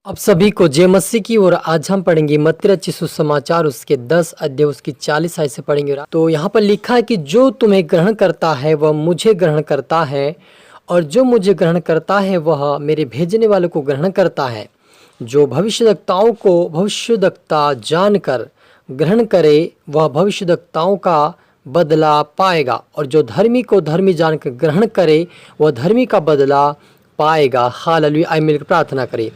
अब सभी को जय मसीह की। और आज हम पढ़ेंगे मत्ती रचित सुसमाचार उसके 10 अध्याय उसकी 40 आयत से पढ़ेंगे। तो यहाँ पर लिखा है कि जो तुम्हें ग्रहण करता है वह मुझे ग्रहण करता है, और जो मुझे ग्रहण करता है वह मेरे भेजने वालों को ग्रहण करता है। जो भविष्यद्वक्ताओं को भविष्यद्वक्ता जानकर ग्रहण करे वह भविष्यद्वक्ताओं का बदला पाएगा, और जो धर्मी को धर्मी जानकर ग्रहण करे वह धर्मी का बदला पाएगा। हालेलुया। आइए मिलकर प्रार्थना करें।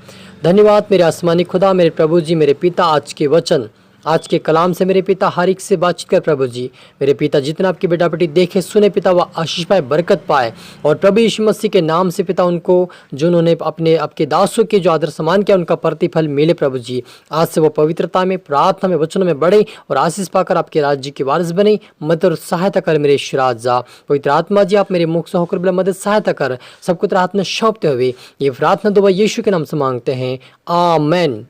धन्यवाद मेरे आसमानी खुदा, मेरे प्रभु जी, मेरे पिता, आज के वचन, आज के कलाम से मेरे पिता हर एक से बातचीत कर प्रभु जी। मेरे पिता जितना आपकी बेटा बेटी देखे सुने पिता वह आशीष पाए, बरकत पाए। और प्रभु यीशु मसीह के नाम से पिता उनको जो उन्होंने अपने आपके दासों के जो आदर सम्मान किया उनका प्रतिफल मिले प्रभु जी। आज से वो पवित्रता में, प्रार्थना में, वचनों में बढ़े और आशीष पाकर आपके राज्य के वारिस बने। मदद और सहायता कर मेरे राजा। पवित्र आत्मा जी आप मेरे मुख से होकर बला मदद सहायता कर, सबको तेरे हाथ में सौंपते हुए ये प्रार्थना दुआ यीशु के नाम से मांगते हैं, आमेन।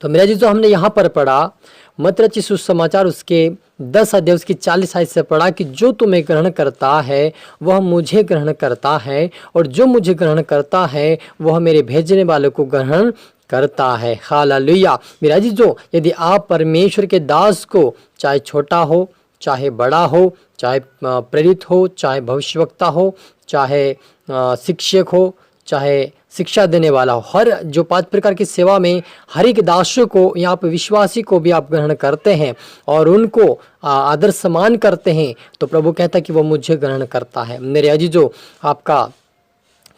तो मेरा जी जो हमने यहाँ पर पढ़ा मत्ती रचित सुसमाचार उसके 10 अध्याय उसकी 40 आयत से पढ़ा कि जो तुम्हें ग्रहण करता है वह मुझे ग्रहण करता है, और जो मुझे ग्रहण करता है वह मेरे भेजने वालों को ग्रहण करता है। हालेलुया। मेरा जी जो यदि आप परमेश्वर के दास को, चाहे छोटा हो चाहे बड़ा हो, चाहे प्रेरित हो चाहे भविष्यवक्ता हो, चाहे शिक्षक हो चाहे शिक्षा देने वाला हो, हर जो 5 प्रकार की सेवा में हर एक दासों को, यहाँ पे विश्वासी को भी आप ग्रहण करते हैं और उनको आदर सम्मान करते हैं, तो प्रभु कहता है कि वो मुझे ग्रहण करता है। मेरे अजीजों, आपका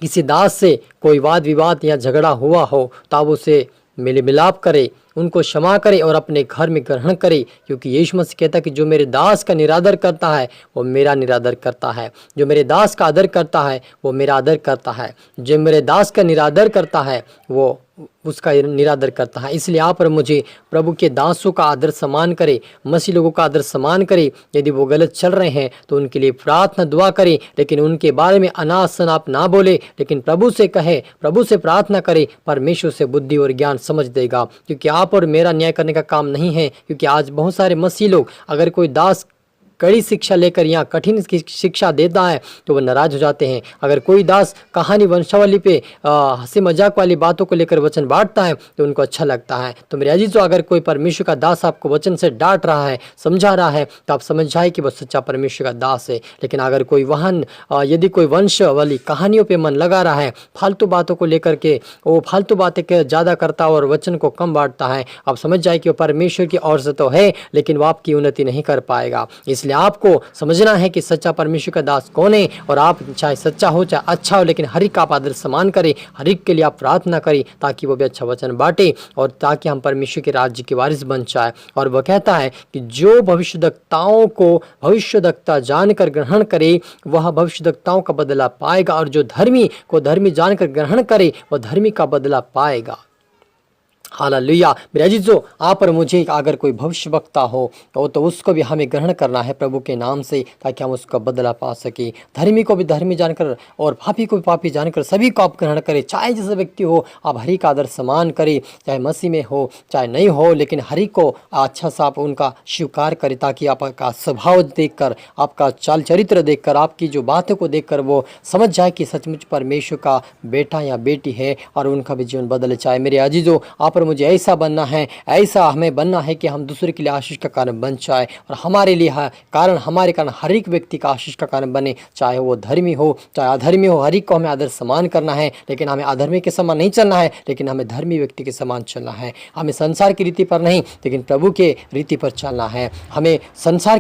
किसी दास से कोई वाद विवाद या झगड़ा हुआ हो तो आप उसे मिल मिलाप करे, उनको क्षमा करे और अपने घर में ग्रहण करे, क्योंकि यीशु मसीह कहता है कि जो मेरे दास का निरादर करता है वो मेरा निरादर करता है, जो मेरे दास का आदर करता है वो मेरा आदर करता है, जो मेरे दास का निरादर करता है वो उसका निरादर करता है। इसलिए आप और मुझे प्रभु के दासों का आदर सम्मान करे, मसीह लोगों का आदर सम्मान करे। यदि वो गलत चल रहे हैं तो उनके लिए प्रार्थना दुआ करें, लेकिन उनके बारे में अनाप शनाप ना बोले, लेकिन प्रभु से कहे, प्रभु से प्रार्थना करे, परमेश्वर से बुद्धि और ज्ञान समझ देगा। क्योंकि आप और मेरा न्याय करने का काम नहीं है, क्योंकि आज बहुत सारे मसीह लोग, अगर कोई दास कड़ी शिक्षा लेकर यहाँ कठिन शिक्षा देता है तो वो नाराज हो जाते हैं। अगर कोई दास कहानी वंशावली पे हंसी मजाक वाली बातों को लेकर वचन बांटता है तो उनको अच्छा लगता है। तो मेरे अजीजों, अगर कोई परमेश्वर का दास आपको वचन से डांट रहा है, समझा रहा है, तो आप समझ जाए कि वो सच्चा परमेश्वर का दास है। लेकिन अगर कोई यदि कोई वंश वाली कहानियों पे मन लगा रहा है, फालतू बातों को लेकर के वो फालतू बातें ज़्यादा करता है और वचन को कम बांटता है, आप समझ जाए कि वो परमेश्वर की ओर से तो है लेकिन वो आपकी उन्नति नहीं कर पाएगा। इसलिए आपको समझना है कि सच्चा परमेश्वर का दास कौन है, और आप चाहे सच्चा हो चाहे अच्छा हो, लेकिन हर एक का आप आदर सम्मान करें, हर एक के लिए आप प्रार्थना करें ताकि वो भी अच्छा वचन बांटे और ताकि हम परमेश्वर के राज्य के वारिस बन जाए। और वह कहता है कि जो भविष्यद्वक्ताओं को भविष्यद्वक्ता जानकर ग्रहण करे वह भविष्यद्वक्ताओं का बदला पाएगा, और जो धर्मी को धर्मी जानकर ग्रहण करे वह धर्मी का बदला पाएगा। हालेलुया। मेरे अजीजों, आप और मुझे अगर कोई भविष्यवक्ता हो तो उसको भी हमें ग्रहण करना है प्रभु के नाम से, ताकि हम उसका बदला पा सके। धर्मी को भी धर्मी जानकर और पापी को भी पापी जानकर सभी को आप ग्रहण करें। चाहे जैसे व्यक्ति हो आप हर एक का आदर सम्मान करें, चाहे मसीह में हो चाहे नहीं हो, लेकिन हर एक को अच्छा सा आप उनका स्वीकार करें, ताकि आपका स्वभाव देखकर, आपका चाल चरित्र देखकर, आपकी जो बातों को देखकर वो समझ जाए कि सचमुच परमेश्वर का बेटा या बेटी है और उनका भी जीवन बदल जाए। मेरे अजीजों, आप और मुझे ऐसा बनना है, ऐसा हमें बनना है कि हम दूसरे के लिए आशीष का कारण बन जाए, और हमारे लिए हमारे कारण हर एक व्यक्ति का आशीष का कारण बने, चाहे वो धर्मी हो चाहे अधर्मी हो। हर एक को हमें आदर सम्मान करना है, लेकिन हमें अधर्मी के समान नहीं चलना है, लेकिन हमें धर्मी व्यक्ति के समान चलना है। हमें संसार की रीति पर नहीं लेकिन प्रभु के रीति पर चलना है। हमें संसार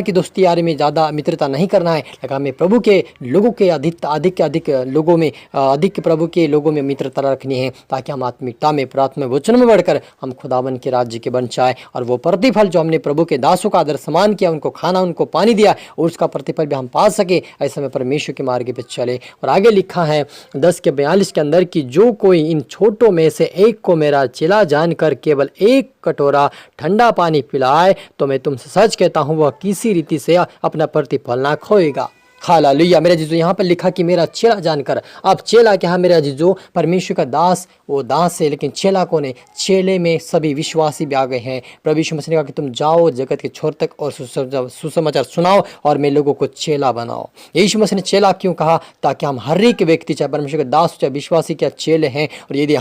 की दोस्ती यारी में ज़्यादा मित्रता नहीं करना है, लेकिन हमें प्रभु के लोगों के अधिक लोगों में, अधिक प्रभु के लोगों में मित्रता रखनी है, ताकि हम आत्मिकता में, प्रार्थना में, वचन में बढ़कर हम खुदावन के राज्य के बन जाए। और वो प्रतिफल जो हमने प्रभु के दासों का आदर सम्मान किया, उनको खाना उनको पानी दिया, और उसका प्रतिफल भी हम पा सके, ऐसे में परमेश्वर के मार्ग पे चले। और आगे लिखा है 10 के 42 के अंदर कि जो कोई इन छोटों में से एक को मेरा चेला जानकर केवल एक कटोरा ठंडा पानी पिलाए तो मैं तुमसे सच कहता हूँ वह किसी रीति से अपना प्रतिफल ना खोएगा। हालेलुया। मेरे जीजो यहाँ पर लिखा कि मेरा चेला जानकर, अब चेला क्या है मेरा जीजो? परमेश्वर का दास, वो दास है, लेकिन चेला कौन है? चेले में सभी विश्वासी भी आ गए हैं। प्रभु यीशु मसीह ने कहा कि तुम जाओ जगत के छोर तक और सुसमाचार सुनाओ और मैं लोगों को चेला बनाओ। यीशु मसीह ने चेला क्यों कहा? ताकि हम हर एक व्यक्ति, चाहे परमेश्वर के दास चाहे विश्वासी, क्या चेले हैं, और यदि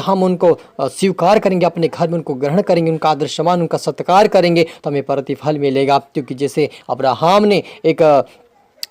हम उनको स्वीकार करेंगे, अपने घर में उनको ग्रहण करेंगे, उनका आदर सम्मान उनका सत्कार करेंगे, तो हमें प्रतिफल मिलेगा। क्योंकि जैसे अब्राहम ने एक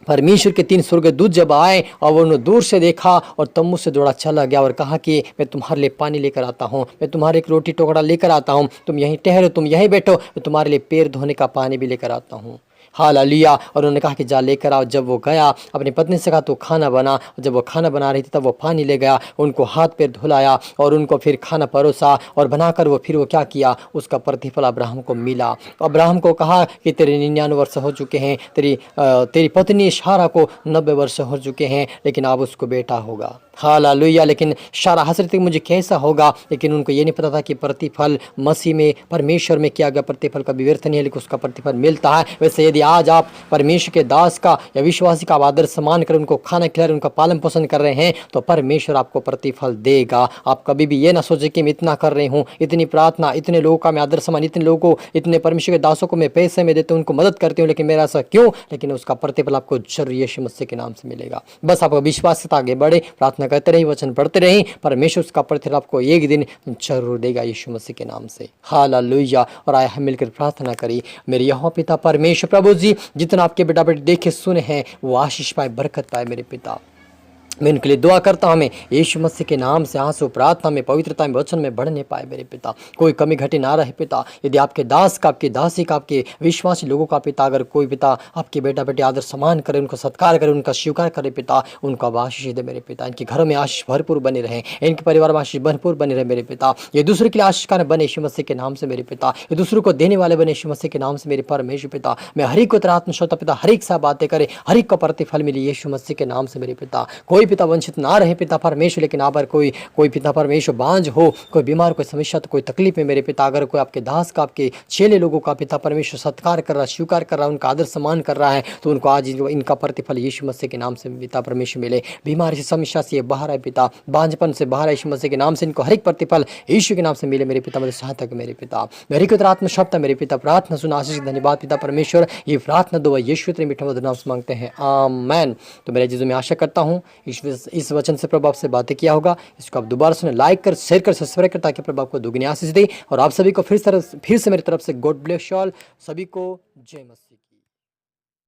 परमेश्वर के 3 स्वर्गदूत जब आए और उन्होंने दूर से देखा और तम्बू से दौड़ा चला गया और कहा कि मैं तुम्हारे लिए पानी लेकर आता हूँ, मैं तुम्हारे एक रोटी टुकड़ा लेकर आता हूँ, तुम यहीं ठहरो, तुम यहीं बैठो, मैं तुम्हारे लिए पैर धोने का पानी भी लेकर आता हूँ। हालेलुया। और उन्होंने कहा कि जा लेकर आओ। जब वो गया, अपनी पत्नी से कहा तो खाना बना। जब वो खाना बना रही थी तब वो पानी ले गया, उनको हाथ पैर धुलाया और उनको फिर खाना परोसा और बनाकर वो क्या किया, उसका प्रतिफल अब्राहम को मिला। अब्राहम को कहा कि तेरे 99 वर्ष हो चुके हैं, तेरी पत्नी शारा को 90 वर्ष हो चुके हैं, लेकिन अब उसको बेटा होगा। हालेलुया। लेकिन शारा हंस रही थी मुझे कैसा होगा, लेकिन उनको ये नहीं पता था कि प्रतिफल मसीह में, परमेश्वर में किया गया प्रतिफल कभी व्यर्थ नहीं है, लेकिन उसका प्रतिफल मिलता है। वैसे यदि आज आप परमेश्वर के दास का या विश्वासी का आदर सम्मान कर, उनको खाना खिला रहे, उनका पालन पोषण कर रहे हैं, तो परमेश्वर आपको प्रतिफल देगा। आप कभी भी ये ना सोचे कि मैं इतना कर रही हूँ, इतनी प्रार्थना, इतने लोगों का मैं आदर सम्मान, इतने लोगों को, इतने परमेश्वर के दासों को मैं पैसे में देता हूँ, उनको मदद करती हूँ, लेकिन मेरा ऐसा क्यों? लेकिन उसका प्रतिफल आपको जरूर यीशु मसीह के नाम से मिलेगा। बस आपका विश्वास से आगे बढ़े, प्रार्थना करते रहिए, वचन पढ़ते रहिए, परमेश्वर उसका प्रतिफल आपको एक दिन जरूर देगा यीशु मसीह के नाम से। हालेलुया। और आए हम मिलकर प्रार्थना करिए। मेरे यहोवा पिता परमेश्वर प्रभु जी, जितना आपके बेटा बेटी देखे सुने हैं वो आशीष पाए, बरकत पाए मेरे पिता। मैं उनके लिए दुआ करता हूँ, हमें यीशु मसीह के नाम से आंसू प्रार्थना में, पवित्रता में, वचन में बढ़ने पाए मेरे पिता। कोई कमी घटी ना रहे पिता। यदि आपके दास का, आपकी दासी का, आपके विश्वासी लोगों का पिता, अगर कोई पिता आपके बेटा बेटी आदर सम्मान करे, उनको सत्कार करे, उनका स्वीकार करे पिता, उनको आशीष दे मेरे पिता। इनके घरों में आशीष भरपूर बने रहे, इनके परिवार में आशीष भरपूर बने रहे मेरे पिता। ये दूसरे के लिए आशीष का बने यीशु मसीह के नाम से मेरे पिता। ये दूसरों को देने वाले बने यीशु मसीह के नाम से मेरे परमेश्वर पिता। मैं हर एक को तेरा आत्मशोता पिता, हर एक से बातें करे, हर एक को प्रतिफल मिले यीशु मसीह के नाम से मेरे पिता। कोई पिता वंचित ना रहे पिता परमेश्वर, लेकिन आप कोई पिता परमेश्वर बांझ हो, कोई बीमार, कोई समस्या, तो कोई तकलीफ में मेरे पिता, अगर कोई आपके दास का, आपके चेले लोगों का पिता परमेश्वर सत्कार कर रहा, स्वीकार कर रहा, उनका आदर सम्मान कर रहा है, तो उनको आज इनका प्रतिफल यीशु मसीह के नाम से पिता परमेश्वर मिले। बीमारी से, समस्या से बाहर आए पिता, बांझपन से बाहर यीशु मसीह के नाम से इनको हर एक प्रतिफल यीशु के नाम से मिले मेरे पिता। मेरे सहायता मेरे पिता, मेरी को आत्मशब्द मेरे पिता, प्रार्थना सुना, आशीष धन्यवाद पिता परमेश्वर। ये प्रार्थना दुआ यीशु तेरे मीठे मधुर नाम से मांगते हैं, आमेन। तो मेरे जीजू, मैं आशा करता हूँ इस वचन से प्रभु आपसे बातें किया होगा। इसको आप दोबारा सुने, लाइक कर, शेयर कर, सब्सक्राइब कर, ताकि प्रभु आपको दुगनी आशीष दे। और आप सभी को फिर से मेरी तरफ से गॉड ब्लेस यू ऑल। सभी को जय मसीह।